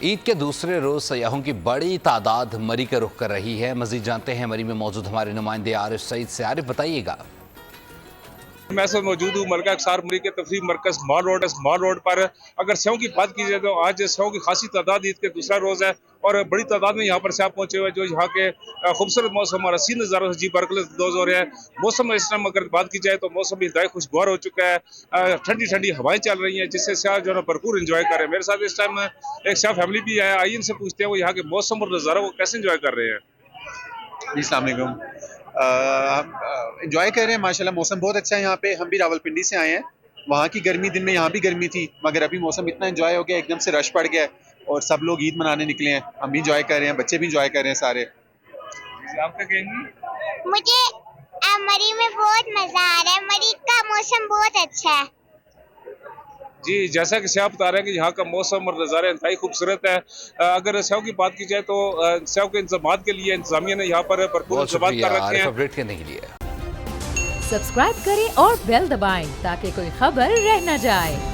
ईद के दूसरे रोज सयाहों की बड़ी तादाद मरी का रुख कर रही है। मजीद जानते हैं मरी में मौजूद हमारे नुमाइंदे आरिफ सईद से। आरिफ, बताइएगा। मैं सब मौजूद हूँ मलका अख्सार मरी के तफरी मरकज माल रोड पर। अगर सेव की बात की जाए तो आज सेव की खासी तादाद ईद के दूसरा रोज़ है और बड़ी तादाद में यहाँ पर सेव पहुंचे हुए जो यहाँ के खूबसूरत मौसम और हसीन नज़ारों से जी बरकत हो रहे हैं। मौसम इस टाइम अगर बात की जाए तो मौसम इंतहाई खुशगवार हो चुका है। ठंडी ठंडी हवाएं चल रही हैं जिससे सयाह जो है भरपूर इंजॉय कर रहे हैं। मेरे साथ इस टाइम एक सयाह फैमिली भी है, आइए इनसे पूछते हैं वो यहाँ के मौसम और नज़ारों को कैसे इंजॉय कर रहे हैं। अस्सलाम वालेकुम। हम इंजॉय कर रहे हैं माशाल्लाह। मौसम बहुत अच्छा है यहाँ पे। हम भी रावलपिंडी से आए हैं। वहाँ की गर्मी दिन में यहाँ भी गर्मी थी, मगर अभी मौसम इतना इंजॉय हो गया, एकदम से रश पड़ गया है और सब लोग ईद मनाने निकले हैं। हम भी इंजॉय कर रहे हैं, बच्चे भी इंजॉय कर रहे हैं सारे। आप क्या कहेंगी? मुझे मरी में बहुत मजा आ रहा है। मरी का मौसम बहुत अच्छा है। जी, जैसा कि सयाह बता रहे हैं कि यहाँ का मौसम और नज़ारे इंतहाई खूबसूरत है। अगर सयाह की बात की जाए तो सयाह के इंतजाम के लिए इंतजामिया ने यहाँ पर भरपूर बहुत इंतजाम शुक्रिया कर रखे आरिफ हैं। अपडेट करने के लिए। सब्सक्राइब करें और बेल दबाएं ताकि कोई खबर रह न जाए।